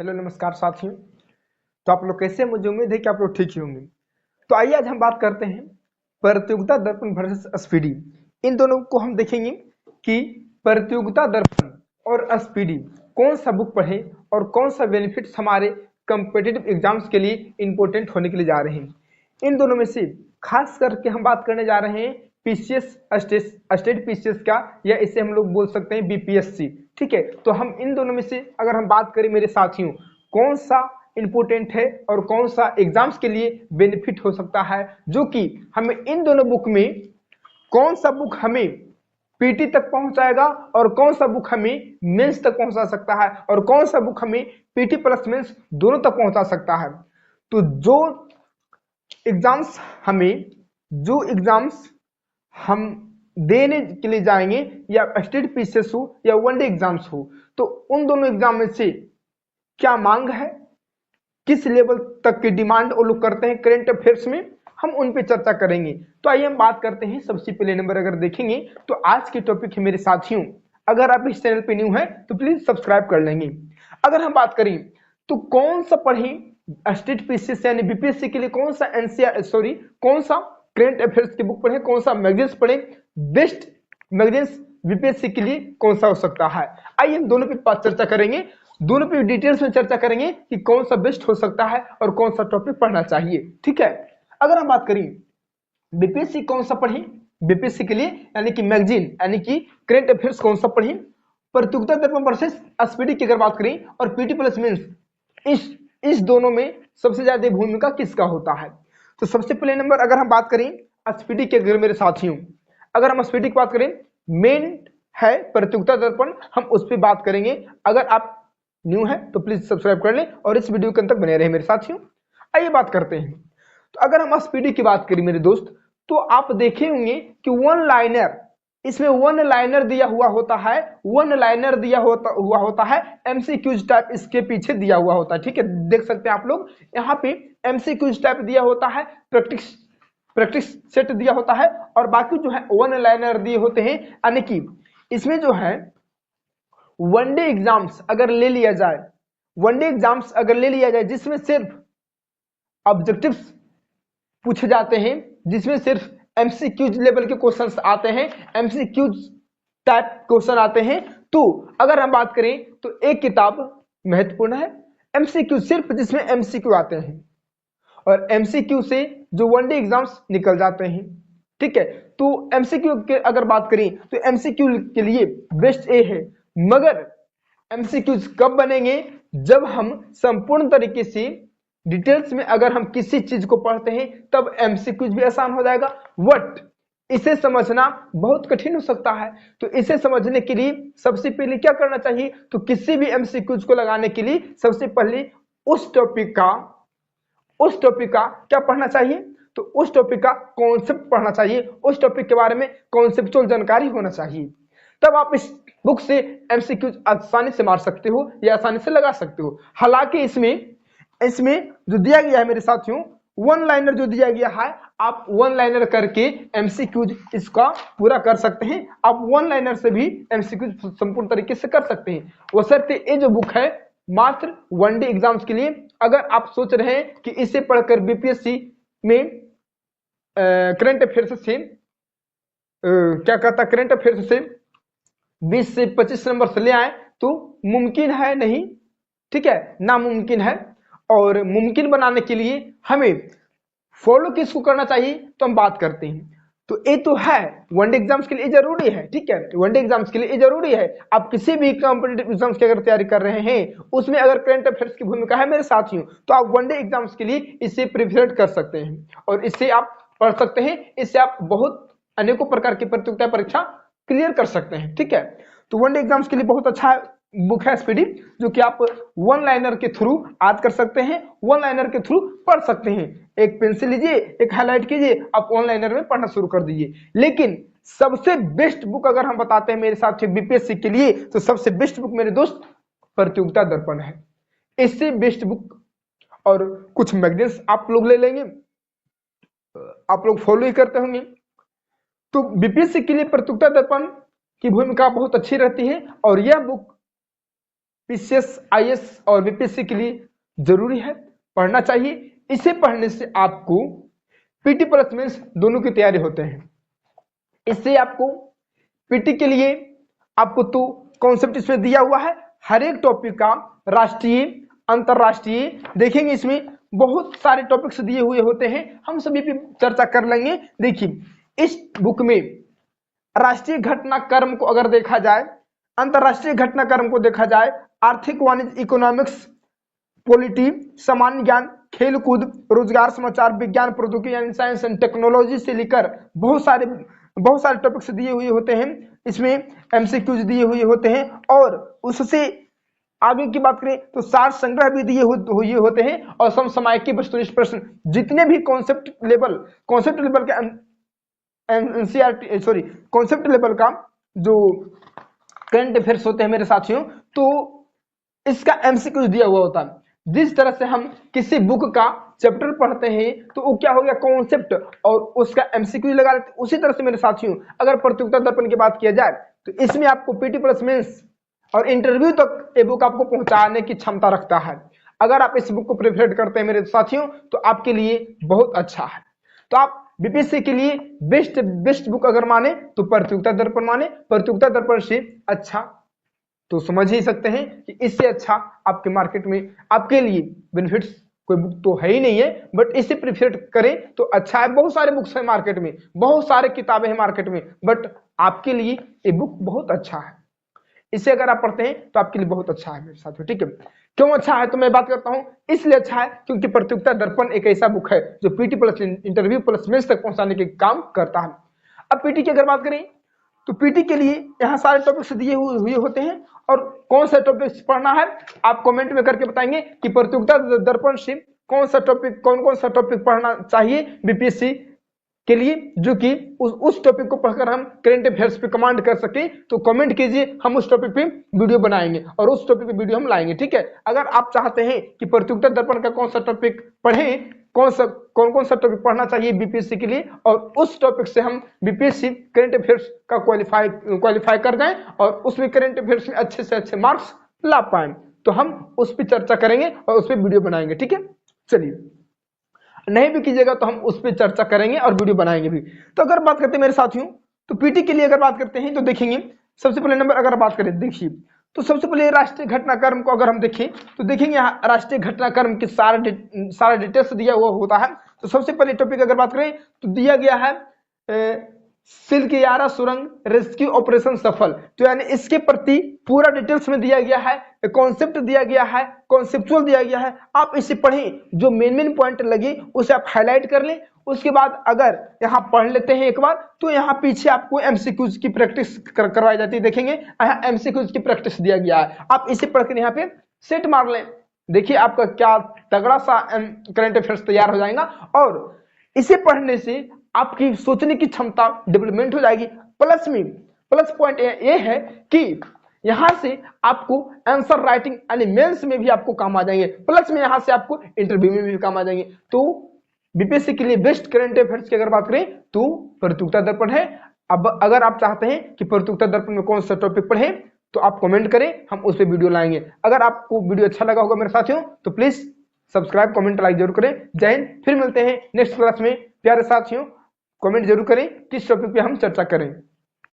Hello नमस्कार साथियों। तो आप लोग कैसे हैं? मुझे उम्मीद है कि आप लोग ठीक ही होंगे। तो आइए आज हम बात करते हैं प्रतियोगिता दर्पण वर्सेस स्पीडी। इन दोनों को हम देखेंगे कि प्रतियोगिता दर्पण और स्पीडी कौन सा बुक पढ़े और कौन सा बेनिफिट्स हमारे कम्पिटिटिव एग्जाम्स के लिए इंपॉर्टेंट होने के लिए जा रहे हैं। इन दोनों में से खास करके हम बात करने जा रहे हैं पीसीएस स्टेट पीसीएस का, या इसे हम लोग बोल सकते हैं बीपीएससी। ठीक है, तो हम इन दोनों में से अगर हम बात करें मेरे साथियों, कौन सा इंपॉर्टेंट है और कौन सा एग्जाम्स के लिए बेनिफिट हो सकता है, जो कि हमें इन दोनों बुक में कौन सा बुक हमें पीटी तक पहुंचाएगा और कौन सा बुक हमें मेंस तक पहुंचा सकता है और कौन सा बुक हमें पीटी प्लस मेंस दोनों तक पहुंचा सकता है। तो जो एग्जाम्स हम देने के लिए जाएंगे, या स्टेट पीसीएस हो या वनडे एग्जाम्स हो, तो उन दोनों एग्जाम में से क्या मांग है, किस लेवल तक की डिमांड वो लोग करते हैं करंट अफेयर्स में, हम उन पे चर्चा करेंगे। तो आइए हम बात करते हैं। सबसे पहले नंबर अगर देखेंगे तो आज के टॉपिक है मेरे साथियों, अगर आप इस चैनल पे न्यू है तो प्लीज सब्सक्राइब कर लेंगे। अगर हम बात करें तो कौन सा पढ़ें स्टेट पीसीएस यानी बीपीएससी के लिए, कौन सा कौन सा करंट अफेयर्स की बुक पढ़े, कौन सा मैगजीन्स पढ़े, बेस्ट मैगजीन्स बीपीएससी के लिए कौन सा हो सकता है। आइए हम दोनों पे चर्चा करेंगे, दोनों पे डिटेल्स में चर्चा करेंगे कि कौन सा बेस्ट हो सकता है और कौन सा टॉपिक पढ़ना चाहिए। ठीक है, अगर हम बात करें बीपीएससी कौन सा पढ़ें बीपीएससी के लिए, यानी कि मैगजीन यानी कि करंट अफेयर्स कौन सा पढ़ें, प्रतियोगिता दर्पण वर्सेस स्पीडी की अगर बात करें और पीटी प्लस मेंस, इस दोनों में सबसे ज्यादा भूमिका किसका होता है। तो सबसे पहले नंबर अगर हम बात करें स्पीडी के, अगर मेरे साथियों अगर हम स्पीडी की बात करें, मेन है प्रतियोगिता दर्पण, हम उस पर बात करेंगे। अगर आप न्यू है तो प्लीज सब्सक्राइब कर लें और इस वीडियो के अंत तक बने रहे मेरे साथियों। आइए बात करते हैं। तो अगर हम स्पीडी की बात करें मेरे दोस्त, तो आप देखे होंगे कि वन लाइनर, इसमें वन लाइनर दिया हुआ होता है, वन लाइनर दिया हुआ होता है, एमसीक्यूज टाइप इसके पीछे दिया हुआ होता है। ठीक है, देख सकते हैं आप लोग यहाँ पे एमसीक्यूज टाइप दिया होता है, प्रैक्टिस सेट दिया होता है, और बाकी जो है वन लाइनर दिए होते हैं। यानी कि इसमें जो है वनडे एग्जाम्स अगर ले लिया जाए, जिसमें सिर्फ ऑब्जेक्टिव्स पूछे जाते हैं, जिसमें सिर्फ एमसीक्यूज लेवल के क्वेश्चंस आते हैं, एमसीक्यूज टाइप क्वेश्चन आते हैं, तो अगर हम बात करें तो एक किताब महत्वपूर्ण है एमसीक्यू, सिर्फ जिसमें एमसीक्यू आते हैं, और एमसीक्यू से जो वनडे एग्जाम्स निकल जाते हैं। ठीक है, तो एमसीक्यू के अगर बात करें तो एमसीक्यू के लिए बेस्ट ए है, मगर एमसीक्यूज कब बनेंगे, जब हम संपूर्ण तरीके से डिटेल्स में अगर हम किसी चीज को पढ़ते हैं तब एमसीक्यूज भी आसान हो जाएगा। बट इसे समझना बहुत कठिन हो सकता है, तो इसे समझने के लिए सबसे पहले क्या करना चाहिए, तो किसी भी एमसीक्यूज को लगाने के लिए सबसे पहले उस टॉपिक का क्या पढ़ना चाहिए, तो उस टॉपिक का कॉन्सेप्ट पढ़ना चाहिए, उस टॉपिक के बारे में कॉन्सेप्चुअल जानकारी होना चाहिए, तब आप इस बुक से एमसीक्यूज आसानी से मार सकते हो या आसानी से लगा सकते हो। हालांकि इसमें जो दिया गया है मेरे साथियों, वन लाइनर जो दिया गया है, आप वन लाइनर करके एमसीक्यूज इसका पूरा कर सकते हैं, आप वन लाइनर से भी एमसीक्यूज संपूर्ण तरीके से कर सकते हैं। बशर्ते ये जो बुक है मात्र वनडे एग्जाम्स के लिए, अगर आप सोच रहे हैं कि इसे पढ़कर बीपीएससी में करंट अफेयर्स से करंट अफेयर्स से 20 से 25 नंबर से ले आए, तो मुमकिन है नहीं। ठीक है, नामुमकिन है, और मुमकिन बनाने के लिए हमें फॉलो किसको करना चाहिए, तो हम बात करते हैं। तो ये तो है वनडे एग्जाम्स के लिए जरूरी है। ठीक है, वनडे एग्जाम्स के लिए जरूरी है। आप किसी भी कॉम्पिटिटिव एग्जाम्स की अगर तैयारी कर रहे हैं, उसमें अगर करंट अफेयर्स की भूमिका है मेरे साथियों, तो आप वनडे एग्जाम्स के लिए इसे प्रिपेयर कर सकते हैं और इससे आप पढ़ सकते हैं, इससे आप बहुत अनेकों प्रकार की प्रतियोगिता परीक्षा क्लियर कर सकते हैं। ठीक है, तो वनडे एग्जाम्स के लिए बहुत अच्छा बुक है स्पीडी, जो कि आप वन लाइनर के थ्रू याद कर सकते हैं, वन लाइनर के थ्रू पढ़ सकते हैं। एक पेंसिल लीजिए, एक हाईलाइट कीजिए, आप वन लाइनर में पढ़ना शुरू कर दीजिए। लेकिन सबसे बेस्ट बुक अगर हम बताते हैं मेरे साथ बीपीएससी के लिए, तो सबसे बेस्ट बुक मेरे दोस्त प्रतियोगिता दर्पण है। इससे बेस्ट बुक और कुछ मैगजीन्स आप लोग ले लेंगे, आप लोग फॉलो ही करते होंगे, तो बीपीएससी के लिए प्रतियोगिता दर्पण की भूमिका बहुत अच्छी रहती है। और यह बुक पीसीएस, आईएएस और बीपीएससी के लिए जरूरी है, पढ़ना चाहिए। इसे पढ़ने से आपको पीटी प्लस मेंस दोनों की तैयारी होते हैं। इससे आपको पीटी के लिए आपको तो कॉन्सेप्ट इसमें दिया हुआ है, हर एक टॉपिक का राष्ट्रीय अंतरराष्ट्रीय देखेंगे, इसमें बहुत सारे टॉपिक्स दिए हुए होते हैं, हम सभी पे चर्चा कर लेंगे। देखिए इस बुक में राष्ट्रीय घटनाक्रम को अगर देखा जाए, अंतरराष्ट्रीय घटनाक्रम को देखा जाए, आर्थिक वाणिज्य इकोनॉमिक्स, पॉलिटी, सामान्य ज्ञान, खेलकूद, रोजगार, समाचार, विज्ञान, प्रौद्योगिकी यानी साइंस एंड टेक्नोलॉजी से लेकर बहुत सारे टॉपिक्स दिए हुए होते हैं। इसमें एमसीक्यूज दिए हुए होते हैं और उससे आगे की बात करें तो सार संग्रह भी दिए हुए होते हैं और समसामयिक वस्तुनिष्ठ प्रश्न, जितने भी कॉन्सेप्ट लेवल के एनसीईआरटी सॉरी कॉन्सेप्ट लेवल का जो करंट अफेयर्स होते हैं मेरे साथियों, तो इसका एमसीक्यू दिया हुआ होता है। जिस तरह से हम किसी बुक का चैप्टर पढ़ते हैं तो वो क्या हो गया कॉन्सेप्ट और उसका एमसीक्यू लगा लेते, उसी तरह से मेरे साथियों अगर प्रतियोगिता दर्पण की बात किया जाए तो इसमें आपको पीटी प्लस मेंस और इंटरव्यू तक ये बुक आपको पहुंचाने की क्षमता रखता है। अगर आप इस बुक को प्रेफर करते हैं मेरे साथियों तो आपके लिए बहुत अच्छा है। तो आप बीपीएससी के लिए बेस्ट बुक अगर माने तो प्रतियोगिता दर्पण माने, प्रतियोगिता दर्पण से अच्छा तो समझ ही सकते हैं कि इससे अच्छा आपके मार्केट में आपके लिए बेनिफिट्स कोई बुक तो है ही नहीं है, बट इसे प्रेफर करें तो अच्छा है। बहुत सारे बुक्स है मार्केट में, बहुत सारे किताबें हैं मार्केट में, बट आपके लिए ये बुक बहुत अच्छा है। इसे अगर आप पढ़ते हैं तो आपके लिए बहुत अच्छा है मेरे साथियों, ठीक है। क्यों अच्छा है तो मैं बात करता हूं, इसलिए अच्छा है क्योंकि प्रतियोगिता दर्पण एक ऐसा बुक है जो PT plus interview plus mains तक पहुंचाने के काम करता है। अब पीटी की अगर बात करें तो पीटी के लिए यहाँ सारे टॉपिक्स दिए हुए होते हैं और कौन सा टॉपिक्स पढ़ना है आप कमेंट में करके बताएंगे कि प्रतियोगिता दर्पण से कौन सा टॉपिक पढ़ना चाहिए बीपीएससी के लिए, जो कि उस टॉपिक को पढ़कर हम करंट अफेयर्स पे कमांड कर सकें। तो कमेंट कीजिए, हम उस टॉपिक पे वीडियो बनाएंगे और उस टॉपिक पे वीडियो हम लाएंगे, ठीक है। अगर आप चाहते हैं कि प्रतियोगिता दर्पण का कौन सा टॉपिक पढ़ें, कौन कौन सा टॉपिक पढ़ना चाहिए बीपीएससी के लिए और उस टॉपिक से हम बीपीएससी करंट अफेयर्स का क्वालिफाई कर जाएं और उसमें करंट अफेयर्स में अच्छे से अच्छे मार्क्स ला पाए, तो हम उस पर चर्चा करेंगे और उस पर वीडियो बनाएंगे, ठीक है। चलिए, नहीं भी कीजिएगा तो हम उस पर चर्चा करेंगे और वीडियो बनाएंगे भी। तो अगर बात करते हैं मेरे साथियों तो पीटी के लिए अगर बात करते हैं तो देखेंगे सबसे पहले नंबर अगर बात करें, देखिए तो सबसे पहले राष्ट्रीय घटनाक्रम को अगर हम देखें तो देखेंगे यहाँ राष्ट्रीय घटनाक्रम के सारा डिटेल्स दिया हुआ होता है। तो सबसे पहले टॉपिक अगर बात करें तो दिया गया है सिल्क यारा सुरंग रेस्क्यू ऑपरेशन सफल, तो यानी इसके प्रति पूरा डिटेल्स में दिया गया है, कॉन्सेप्ट दिया गया है, कॉन्सेप्चुअल दिया गया है। आप इसे पढ़ें, जो मेन पॉइंट लगे उसे आप हाईलाइट कर लें। उसके बाद अगर यहाँ पढ़ लेते हैं एक बार तो यहाँ पीछे आपको एमसीक्यूज की प्रैक्टिस करवाई जाती है। देखेंगे यहाँ एमसीक्यूज की प्रैक्टिस दिया गया है, आप इसे पढ़कर यहाँ पे सेट मार लें। देखिए आपका क्या तगड़ा सा करंट अफेयर्स तैयार हो जाएगा और इसे पढ़ने से आपकी सोचने की क्षमता डेवलपमेंट हो जाएगी। प्लस पॉइंट ये है कि यहां से आपको आंसर राइटिंग यानी मेंस में भी आपको काम आ जाएंगे, प्लस में यहां से आपको इंटरव्यू में भी काम आ जाएंगे। तो बीपीएससी के लिए बेस्ट करंट अफेयर्स की अगर बात करें तो प्रतियोगिता दर्पण है। अब अगर आप चाहते हैं कि प्रतियोगिता दर्पण में कौन सा टॉपिक पढ़ें तो आप कमेंट करें, हम उस पर वीडियो लाएंगे। अगर आपको वीडियो अच्छा लगा होगा मेरे साथियों तो प्लीज सब्सक्राइब कमेंट लाइक जरूर करें। जय हिंद, फिर मिलते हैं नेक्स्ट क्लास में। प्यारे साथियों कमेंट जरूर करें किस टॉपिक पे हम चर्चा करें।